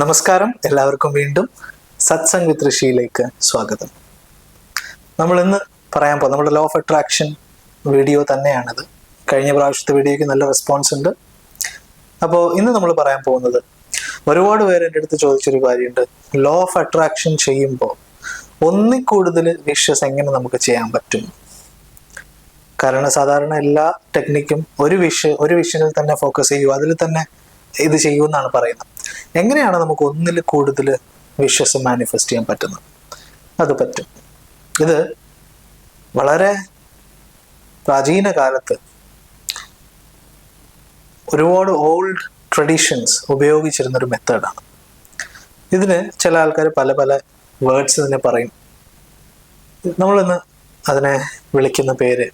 നമസ്കാരം, എല്ലാവർക്കും വീണ്ടും സത്സംഗ് വിത്ത് ഋഷിയിലേക്ക് സ്വാഗതം. നമ്മൾ ഇന്ന് പറയാൻ പോകുന്നത് നമ്മുടെ ലോ ഓഫ് അട്രാക്ഷൻ വീഡിയോ തന്നെയാണിത്. കഴിഞ്ഞ പ്രാവശ്യത്തെ വീഡിയോയ്ക്ക് നല്ല റെസ്പോൺസ് ഉണ്ട്. അപ്പോൾ ഇന്ന് നമ്മൾ പറയാൻ പോകുന്നത്, ഒരുപാട് പേര് എൻ്റെ അടുത്ത് ചോദിച്ചൊരു കാര്യമുണ്ട്, ലോ ഓഫ് അട്രാക്ഷൻ ചെയ്യുമ്പോൾ ഒന്നിൽ കൂടുതൽ വിഷസ് എങ്ങനെ നമുക്ക് ചെയ്യാൻ പറ്റും? കാരണം സാധാരണ എല്ലാ ടെക്നിക്കും ഒരു വിഷനിൽ തന്നെ ഫോക്കസ് ചെയ്യൂ, അതിൽ തന്നെ ഇത് ചെയ്യുമെന്നാണ് പറയുന്നത്. എങ്ങനെയാണ് നമുക്ക് ഒന്നിൽ കൂടുതൽ വിഷസ് മാനിഫെസ്റ്റ് ചെയ്യാൻ പറ്റുന്നത്? അത് പറ്റും. ഇത് വളരെ പ്രാചീന കാലത്ത് ഒരുപാട് ഓൾഡ് ട്രഡീഷൻസ് ഉപയോഗിച്ചിരുന്നൊരു മെത്തേഡാണ്. ഇതിന് ചില ആൾക്കാർ പല പല വേർഡ്സ് തന്നെ പറയും. നമ്മളിന്ന് അതിനെ വിളിക്കുന്ന പേര്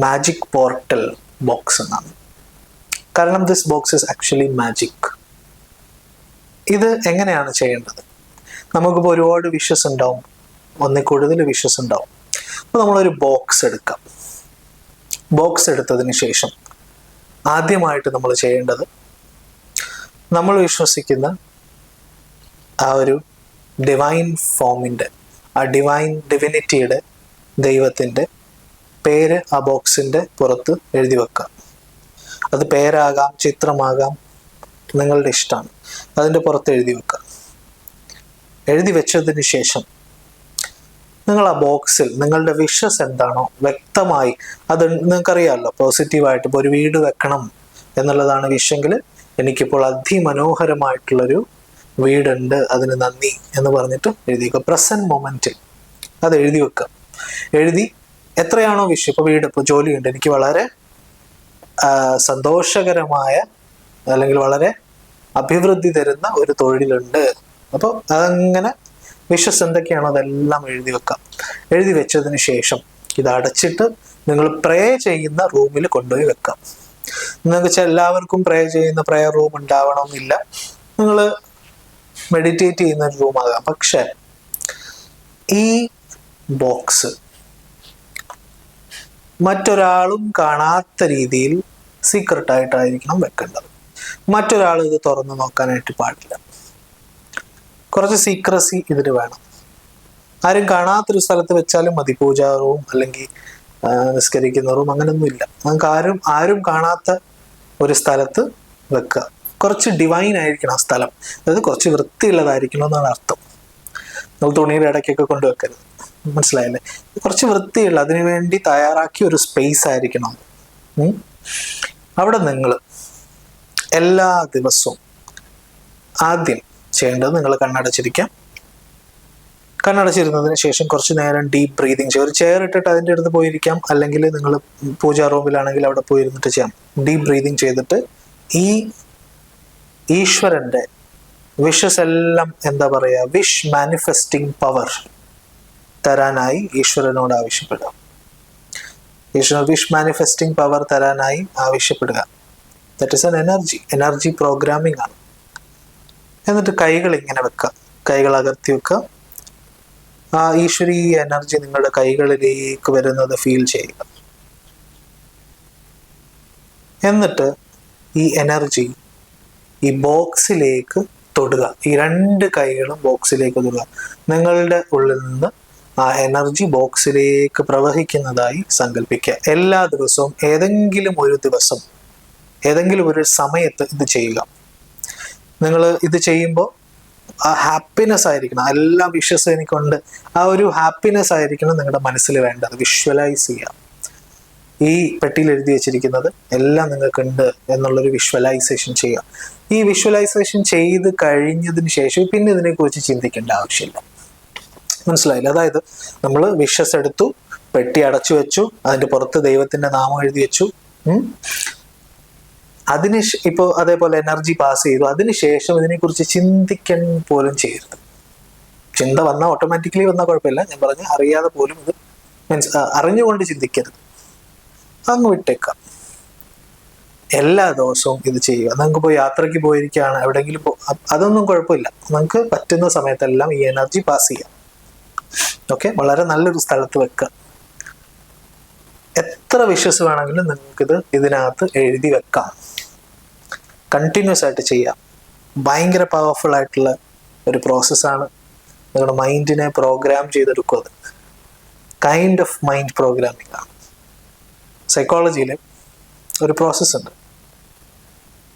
മാജിക് പോർട്ടൽ ബോക്സ് എന്നാണ്. കാരണം this box is actually magic. ഇത് എങ്ങനെയാണ് ചെയ്യേണ്ടത്? നമുക്കിപ്പോൾ ഒരുപാട് വിഷസ് ഉണ്ടാവും, ഒന്നിൽ കൂടുതൽ വിഷസ് ഉണ്ടാവും. അപ്പോൾ നമ്മളൊരു ബോക്സ് എടുക്കാം. ബോക്സ് എടുത്തതിന് ശേഷം ആദ്യമായിട്ട് നമ്മൾ ചെയ്യേണ്ടത്, നമ്മൾ വിശ്വസിക്കുന്ന ആ ഒരു ഡിവൈൻ ഫോമിൻ്റെ, ആ ഡിവിനിറ്റിയുടെ, ദൈവത്തിൻ്റെ പേര് ആ ബോക്സിൻ്റെ പുറത്ത് എഴുതി വെക്കാം. അത് പേരാകാം, ചിത്രമാകാം, നിങ്ങളുടെ ഇഷ്ടമാണ്. അതിൻ്റെ പുറത്ത് എഴുതി വെക്കുക. എഴുതി വെച്ചതിന് ശേഷം നിങ്ങൾ ആ ബോക്സിൽ നിങ്ങളുടെ വിഷസ് എന്താണോ വ്യക്തമായി, അത് നിങ്ങൾക്കറിയാമല്ലോ. പോസിറ്റീവായിട്ട് ഇപ്പോൾ ഒരു വീട് വെക്കണം എന്നുള്ളതാണ് വിഷെങ്കിൽ, എനിക്കിപ്പോൾ അതിമനോഹരമായിട്ടുള്ളൊരു വീടുണ്ട്, അതിന് നന്ദി എന്ന് പറഞ്ഞിട്ട് എഴുതി വെക്കുക. പ്രസൻറ്റ് മൊമെൻറ്റിൽ അത് എഴുതി വെക്കുക. എഴുതി എത്രയാണോ വിഷ്, ഇപ്പോൾ വീട്, ഇപ്പോൾ ജോലിയുണ്ട്, എനിക്ക് വളരെ സന്തോഷകരമായ അല്ലെങ്കിൽ വളരെ അഭിവൃദ്ധി തരുന്ന ഒരു തൊഴിലുണ്ട്, അപ്പോൾ അതങ്ങനെ വിഷസ് എന്തൊക്കെയാണോ അതെല്ലാം എഴുതി വെക്കാം. എഴുതി വെച്ചതിന് ശേഷം ഇത് അടച്ചിട്ട് നിങ്ങൾ പ്രേ ചെയ്യുന്ന റൂമിൽ കൊണ്ടുപോയി വെക്കാം. നിങ്ങൾക്ക് എല്ലാവർക്കും പ്രേ ചെയ്യുന്ന പ്രേയർ റൂം ഉണ്ടാവണമെന്നില്ല, നിങ്ങൾ മെഡിറ്റേറ്റ് ചെയ്യുന്ന ഒരു റൂമാകാം. പക്ഷെ ഈ ബോക്സ് മറ്റൊരാളും കാണാത്ത രീതിയിൽ സീക്രട്ടായിട്ടായിരിക്കണം വെക്കേണ്ടത്. മറ്റൊരാൾ ഇത് തുറന്നു നോക്കാനായിട്ട് പാടില്ല. കുറച്ച് സീക്രസി ഇതിന് വേണം. ആരും കാണാത്തൊരു സ്ഥലത്ത് വെച്ചാലും മതി. പൂജാ റൂം അല്ലെങ്കിൽ നിസ്കരിക്കുന്ന റൂം അങ്ങനെയൊന്നുമില്ല. നമുക്ക് ആരും കാണാത്ത ഒരു സ്ഥലത്ത് വെക്കുക. കുറച്ച് ഡിവൈൻ ആയിരിക്കണം ആ സ്ഥലം, അതായത് കുറച്ച് വൃത്തിയുള്ളതായിരിക്കണം എന്നാണ് അർത്ഥം. നമ്മൾ തുണിയുടെ ഇടയ്ക്കൊക്കെ കൊണ്ടുവെക്കരുത്, മനസ്സിലായല്ലേ? കുറച്ച് വൃത്തിയുള്ള, അതിനു വേണ്ടി തയ്യാറാക്കിയ ഒരു സ്പേസ് ആയിരിക്കണം. അവിടെ നിങ്ങൾ എല്ലാ ദിവസവും ആദ്യം ചെയ്യേണ്ടത്, നിങ്ങൾ കണ്ണടച്ചിരിക്കാം. കണ്ണടച്ചിരുന്നതിന് ശേഷം കുറച്ച് നേരം ഡീപ്പ് ബ്രീതിങ് ചെയ്യുക. ഒരു ചെയർ ഇട്ടിട്ട് അതിൻ്റെ അടുത്ത് പോയിരിക്കാം, അല്ലെങ്കിൽ നിങ്ങൾ പൂജാ റൂമിലാണെങ്കിൽ അവിടെ പോയിരുന്നിട്ട് ചെയ്യാം. ഡീപ്പ് ബ്രീതിങ് ചെയ്തിട്ട് ഈ ഈശ്വരൻ്റെ വിഷസ് എല്ലാം, എന്താ പറയുക, വിഷ് മാനിഫെസ്റ്റിംഗ് പവർ തരാനായി ഈശ്വരനോട് ആവശ്യപ്പെടുക. വിഷ് മാനിഫെസ്റ്റിംഗ് പവർ തരാനായി ആവശ്യപ്പെടുക. That is N energy programming ആണ്. എന്നിട്ട് കൈകൾ ഇങ്ങനെ വെക്കുക, കൈകൾ അകർത്തി വെക്കുക. ആ ഈശ്വരീയ എനർജി നിങ്ങളുടെ കൈകളിലേക്ക് വരുന്നത് ഫീൽ ചെയ്യുക. എന്നിട്ട് ഈ എനർജി ഈ ബോക്സിലേക്ക് തൊടുക. ഈ രണ്ട് കൈകളും ബോക്സിലേക്ക് തൊടുക. നിങ്ങളുടെ ഉള്ളിൽ നിന്ന് ആ എനർജി ബോക്സിലേക്ക് പ്രവഹിക്കുന്നതായി സങ്കല്പിക്കുക. എല്ലാ ദിവസവും ഏതെങ്കിലും ഒരു സമയത്ത് ഇത് ചെയ്യുക. നിങ്ങൾ ഇത് ചെയ്യുമ്പോൾ ആ ഹാപ്പിനെസ് ആയിരിക്കണം. എല്ലാ വിഷസും എനിക്കുണ്ട്, ആ ഒരു ഹാപ്പിനെസ് ആയിരിക്കണം നിങ്ങളുടെ മനസ്സിൽ വേണ്ടത്. വിഷ്വലൈസ് ചെയ്യുക. ഈ പെട്ടിയിൽ എഴുതി വെച്ചിരിക്കുന്നത് എല്ലാം നിങ്ങൾക്കുണ്ട് എന്നുള്ളൊരു വിഷ്വലൈസേഷൻ ചെയ്യുക. ഈ വിഷ്വലൈസേഷൻ ചെയ്ത് കഴിഞ്ഞതിന് ശേഷം പിന്നെ ഇതിനെക്കുറിച്ച് ചിന്തിക്കേണ്ട ആവശ്യമില്ല. മനസ്സിലായില്ല? അതായത് നമ്മൾ വിഷസ് എടുത്തു, പെട്ടി അടച്ചു വെച്ചു, അതിൻ്റെ പുറത്ത് ദൈവത്തിൻ്റെ നാമം എഴുതി വെച്ചു. ഇപ്പോൾ അതേപോലെ എനർജി പാസ് ചെയ്തു. അതിനുശേഷം ഇതിനെക്കുറിച്ച് ചിന്തിക്കാൻ പോലും ചെയ്യരുത്. ചിന്ത വന്നാൽ ഓട്ടോമാറ്റിക്കലി വന്നാൽ കുഴപ്പമില്ല. ഞാൻ പറഞ്ഞ അറിയാതെ പോലും ഇത് അറിഞ്ഞുകൊണ്ട് ചിന്തിക്കരുത്. അങ്ങ് വിട്ടേക്കാം. എല്ലാ ദിവസവും ഇത് ചെയ്യുക. നിങ്ങൾക്ക് ഇപ്പോൾ യാത്രയ്ക്ക് പോയിരിക്കുകയാണ്, എവിടെയെങ്കിലും അതൊന്നും കുഴപ്പമില്ല. നിങ്ങൾക്ക് പറ്റുന്ന സമയത്തെല്ലാം ഈ എനർജി പാസ് ചെയ്യാം. ഓക്കെ, വളരെ നല്ലൊരു സ്ഥലത്ത് വെക്കുക. എത്ര വിഷസ് വേണമെങ്കിലും നിങ്ങൾക്കിത് ഇതിനകത്ത് എഴുതി വെക്കാം. കണ്ടിന്യൂസ് ആയിട്ട് ചെയ്യാം. ഭയങ്കര പവർഫുൾ ആയിട്ടുള്ള ഒരു പ്രോസസ്സാണ്. നിങ്ങളുടെ മൈൻഡിനെ പ്രോഗ്രാം ചെയ്തെടുക്കും. അത് കൈൻഡ് ഓഫ് മൈൻഡ് പ്രോഗ്രാമിംഗ് ആണ്. സൈക്കോളജിയിൽ ഒരു പ്രോസസ്സുണ്ട്.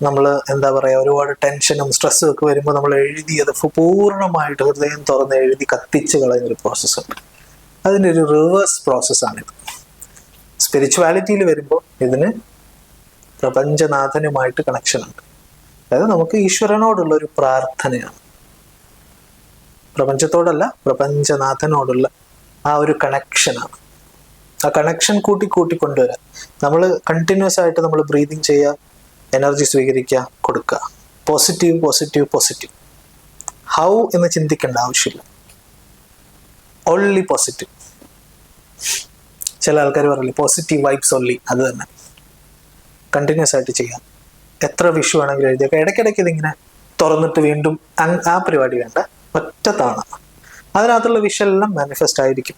നമ്മൾ എന്താ പറയുക, ഒരുപാട് ടെൻഷനും സ്ട്രെസ്സും ഒക്കെ വരുമ്പോൾ നമ്മൾ എഴുതിയത് പൂർണ്ണമായിട്ട് ഹൃദയം തുറന്ന് എഴുതി കത്തിച്ച് കളയുന്നൊരു പ്രോസസ്സുണ്ട്. അതിൻ്റെ ഒരു റിവേഴ്സ് പ്രോസസ്സാണിത്. സ്പിരിച്വാലിറ്റിയിൽ വരുമ്പോൾ ഇതിന് പ്രപഞ്ചനാഥനുമായിട്ട് കണക്ഷനുണ്ട്. അതായത് നമുക്ക് ഈശ്വരനോടുള്ള ഒരു പ്രാർത്ഥനയാണ്. പ്രപഞ്ചത്തോടല്ല, പ്രപഞ്ചനാഥനോടുള്ള ആ ഒരു കണക്ഷനാണ്. ആ കണക്ഷൻ കൂട്ടിക്കൊണ്ടുവരാൻ നമ്മൾ കണ്ടിന്യൂസ് ആയിട്ട് നമ്മൾ ബ്രീതിങ് ചെയ്യുക, എനർജി സ്വീകരിക്കുക, കൊടുക്കുക. Positive positive positive. ഹൗ എന്ന് ചിന്തിക്കേണ്ട ആവശ്യമില്ല, ഓൺലി പോസിറ്റീവ്. ചില ആൾക്കാർ പറയില്ലേ പോസിറ്റീവ് വൈബ്സ് ഓൺലി, അത് തന്നെ കണ്ടിന്യൂസ് ആയിട്ട് ചെയ്യാം. എത്ര വിഷു ആണെങ്കിലും എഴുതിയൊക്കെ ഇടയ്ക്കിടയ്ക്ക് ഇതിങ്ങനെ തുറന്നിട്ട് വീണ്ടും ആ പരിപാടി വേണ്ട, ഒറ്റ തവണ അതിനകത്തുള്ള വിഷയെല്ലാം മാനിഫെസ്റ്റ് ആയിരിക്കും.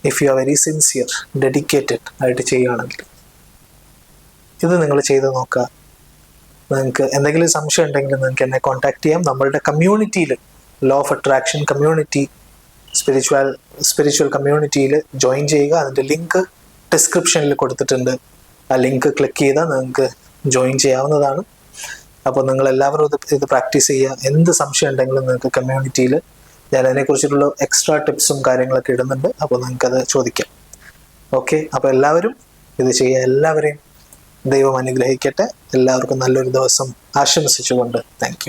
If you are very sincere, dedicated ആയിട്ട് ചെയ്യുകയാണെങ്കിൽ ഇത് നിങ്ങൾ ചെയ്ത് നോക്കുക. നിങ്ങൾക്ക് എന്തെങ്കിലും സംശയം ഉണ്ടെങ്കിൽ നിങ്ങൾക്ക് എന്നെ കോൺടാക്ട് ചെയ്യാം. നമ്മളുടെ കമ്മ്യൂണിറ്റിയിൽ, law of attraction community, spiritual കമ്മ്യൂണിറ്റിയിൽ ജോയിൻ ചെയ്യുക. അതിൻ്റെ ലിങ്ക് ഡിസ്ക്രിപ്ഷനിൽ കൊടുത്തിട്ടുണ്ട്. ആ ലിങ്ക് ക്ലിക്ക് ചെയ്താൽ നിങ്ങൾക്ക് ജോയിൻ ചെയ്യാവുന്നതാണ്. അപ്പോൾ നിങ്ങൾ എല്ലാവരും ഇത് പ്രാക്ടീസ് ചെയ്യുക. എന്ത് സംശയം ഉണ്ടെങ്കിലും നിങ്ങൾക്ക് കമ്മ്യൂണിറ്റിയിൽ ഞാൻ അതിനെക്കുറിച്ചിട്ടുള്ള എക്സ്ട്രാ ടിപ്സും കാര്യങ്ങളൊക്കെ ഇടുന്നുണ്ട്. അപ്പോൾ നിങ്ങൾക്കത് ചോദിക്കാം. ഓക്കെ, അപ്പോൾ എല്ലാവരും ഇത് ചെയ്യുക. എല്ലാവരെയും ദൈവം അനുഗ്രഹിക്കട്ടെ. എല്ലാവർക്കും നല്ലൊരു ദിവസം ആശംസിച്ചുകൊണ്ട് താങ്ക് യു.